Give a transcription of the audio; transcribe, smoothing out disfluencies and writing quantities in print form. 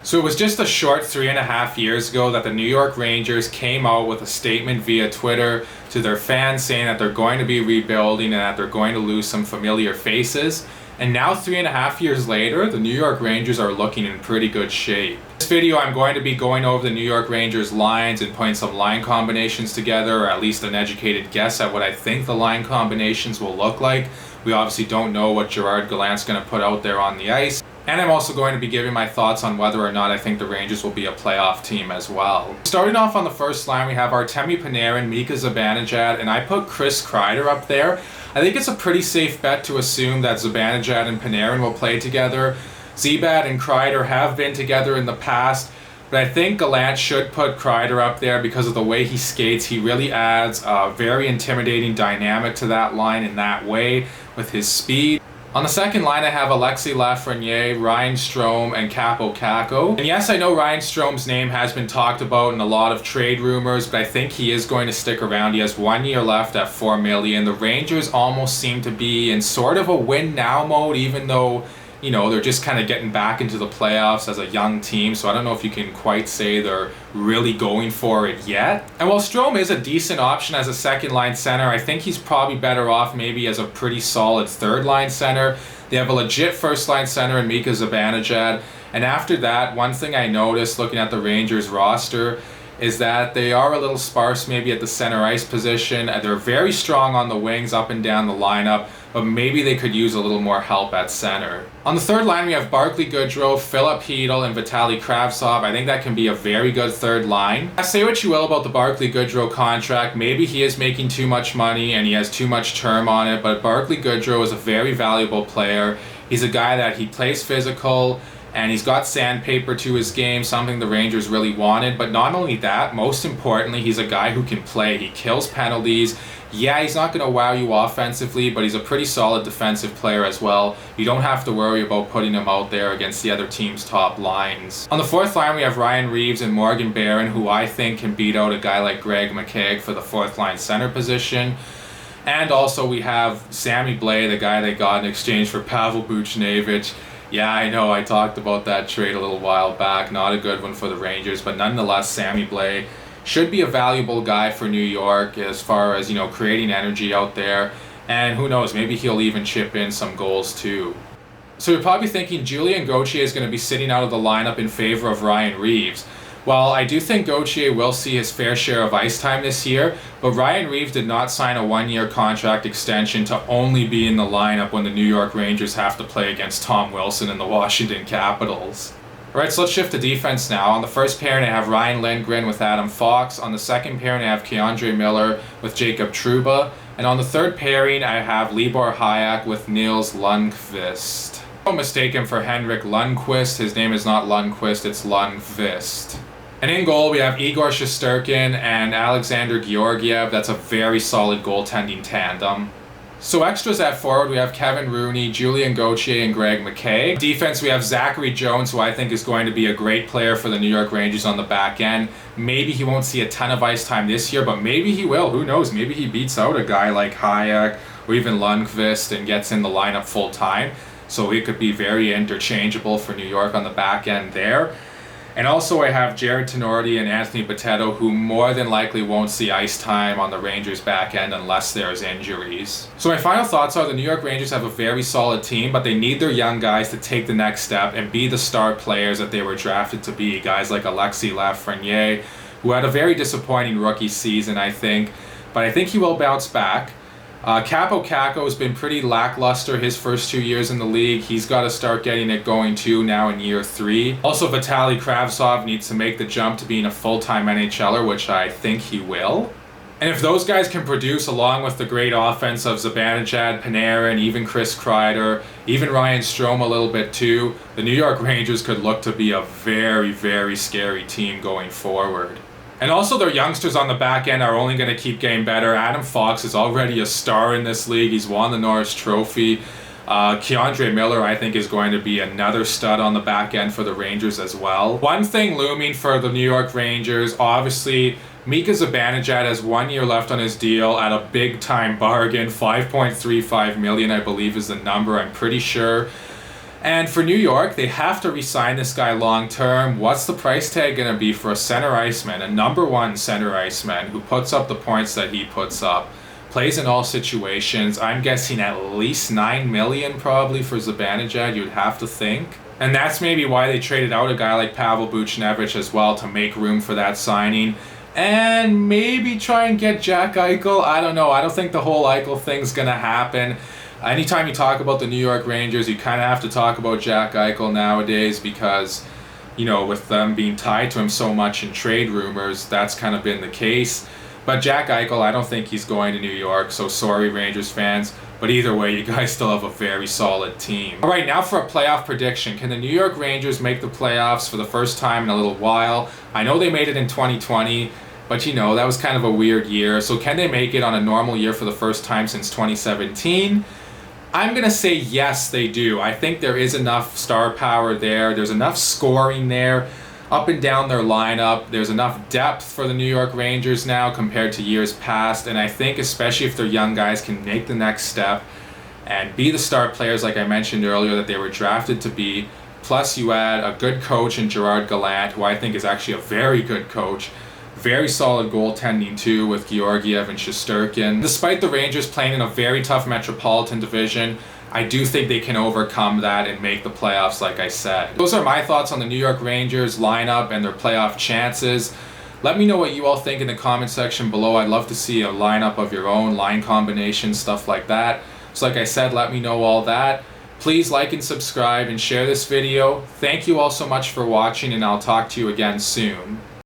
So it was just a short 3.5 years ago that the New York Rangers came out with a statement via Twitter to their fans saying that they're going to be rebuilding and that they're going to lose some familiar faces. And now 3.5 years later, the New York Rangers are looking in pretty good shape. In this video, I'm going to be going over the New York Rangers lines and putting some line combinations together, or at least an educated guess at what I think the line combinations will look like. We obviously don't know what Gerard Gallant's going to put out there on the ice. And I'm also going to be giving my thoughts on whether or not I think the Rangers will be a playoff team as well. Starting off on the first line, we have Artemi Panarin, Mika Zibanejad, and I put Chris Kreider up there. I think it's a pretty safe bet to assume that Zibanejad and Panarin will play together. Z-bad and Kreider have been together in the past, but I think Gallant should put Kreider up there because of the way he skates. He really adds a very intimidating dynamic to that line in that way with his speed. On the second line, I have Alexis Lafreniere, Ryan Strome, and Kakko. And yes, I know Ryan Strome's name has been talked about in a lot of trade rumors, but I think he is going to stick around. He has 1 year left at $4 million. The Rangers almost seem to be in sort of a win-now mode, even though, you know, they're just kind of getting back into the playoffs as a young team, so I don't know if you can quite say they're really going for it yet. And while Strome is a decent option as a second-line center, I think he's probably better off maybe as a pretty solid third-line center. They have a legit first-line center in Mika Zibanejad, and after that, one thing I noticed looking at the Rangers roster is that they are a little sparse maybe at the center ice position. They're very strong on the wings up and down the lineup, but maybe they could use a little more help at center. On the third line, we have Barclay Goodrow, Philip Hedl, and Vitaly Kravtsov. I think that can be a very good third line. Say what you will about the Barclay Goodrow contract. Maybe he is making too much money and he has too much term on it, but Barclay Goodrow is a very valuable player. He's a guy that he plays physical, and he's got sandpaper to his game, something the Rangers really wanted. But not only that, most importantly, he's a guy who can play. He kills penalties. Yeah, he's not going to wow you offensively, but he's a pretty solid defensive player as well. You don't have to worry about putting him out there against the other team's top lines. On the fourth line, we have Ryan Reeves and Morgan Barron, who I think can beat out a guy like Greg McKegg for the fourth line center position. And also we have Sammy Blais, the guy they got in exchange for Pavel Buchnevich. Yeah, I know, I talked about that trade a little while back. Not a good one for the Rangers, but nonetheless, Sammy Blais should be a valuable guy for New York as far as, you know, creating energy out there. And who knows, maybe he'll even chip in some goals too. So you're probably thinking Julien Gauthier is going to be sitting out of the lineup in favor of Ryan Reeves. Well, I do think Gauthier will see his fair share of ice time this year, but Ryan Reeves did not sign a 1-year contract extension to only be in the lineup when the New York Rangers have to play against Tom Wilson and the Washington Capitals. Alright, so let's shift to defense now. On the first pairing, I have Ryan Lindgren with Adam Fox. On the second pairing, I have K'Andre Miller with Jacob Trouba. And on the third pairing, I have Libor Hajek with Nils Lundqvist. Don't mistake him for Henrik Lundqvist. His name is not Lundqvist, it's Lundqvist. And in goal, we have Igor Shesterkin and Alexander Georgiev. That's a very solid goaltending tandem. So extras at forward, we have Kevin Rooney, Julien Gauthier, and Greg McKegg. Defense, we have Zachary Jones, who I think is going to be a great player for the New York Rangers on the back end. Maybe he won't see a ton of ice time this year, but maybe he will. Who knows? Maybe he beats out a guy like Hajek or even Lundqvist and gets in the lineup full time. So it could be very interchangeable for New York on the back end there. And also I have Jared Tenorti and Anthony Bitetto, who more than likely won't see ice time on the Rangers back end unless there's injuries. So my final thoughts are the New York Rangers have a very solid team, but they need their young guys to take the next step and be the star players that they were drafted to be. Guys like Alexis Lafreniere, who had a very disappointing rookie season, I think, but I think he will bounce back. Kakko has been pretty lackluster his first 2 years in the league. He's got to start getting it going too now in year 3. Also, Vitaly Kravtsov needs to make the jump to being a full-time NHLer, which I think he will. And if those guys can produce along with the great offense of Zibanejad, Panarin, even Chris Kreider, even Ryan Strome a little bit too, the New York Rangers could look to be a very, very scary team going forward. And also their youngsters on the back end are only going to keep getting better. Adam Fox is already a star in this league. He's won the Norris Trophy. K'Andre Miller, I think, is going to be another stud on the back end for the Rangers as well. One thing looming for the New York Rangers, obviously, Mika Zibanejad has 1 year left on his deal at a big-time bargain. $5.35 million, I believe, is the number, I'm pretty sure. And for New York, they have to re-sign this guy long term. What's the price tag going to be for a center iceman, a number one center iceman who puts up the points that he puts up, plays in all situations? I'm guessing at least $9 million probably for Zibanejad, you'd have to think. And that's maybe why they traded out a guy like Pavel Buchnevich as well, to make room for that signing. And maybe try and get Jack Eichel. I don't know. I don't think the whole Eichel thing's going to happen. Anytime you talk about the New York Rangers, you kind of have to talk about Jack Eichel nowadays because, you know, with them being tied to him so much in trade rumors, that's kind of been the case. But Jack Eichel, I don't think he's going to New York, so sorry Rangers fans. But either way, you guys still have a very solid team. All right, now for a playoff prediction. Can the New York Rangers make the playoffs for the first time in a little while? I know they made it in 2020, but you know, that was kind of a weird year. So can they make it on a normal year for the first time since 2017? I'm going to say yes, they do. I think there is enough star power there. There's enough scoring there up and down their lineup. There's enough depth for the New York Rangers now compared to years past. And I think especially if their young guys can make the next step and be the star players like I mentioned earlier that they were drafted to be, plus you add a good coach in Gerard Gallant, who I think is actually a very good coach. Very solid goaltending too with Georgiev and Shesterkin. Despite the Rangers playing in a very tough Metropolitan Division, I do think they can overcome that and make the playoffs like I said. Those are my thoughts on the New York Rangers lineup and their playoff chances. Let me know what you all think in the comment section below. I'd love to see a lineup of your own, line combinations, stuff like that. So like I said, let me know all that. Please like and subscribe and share this video. Thank you all so much for watching, and I'll talk to you again soon.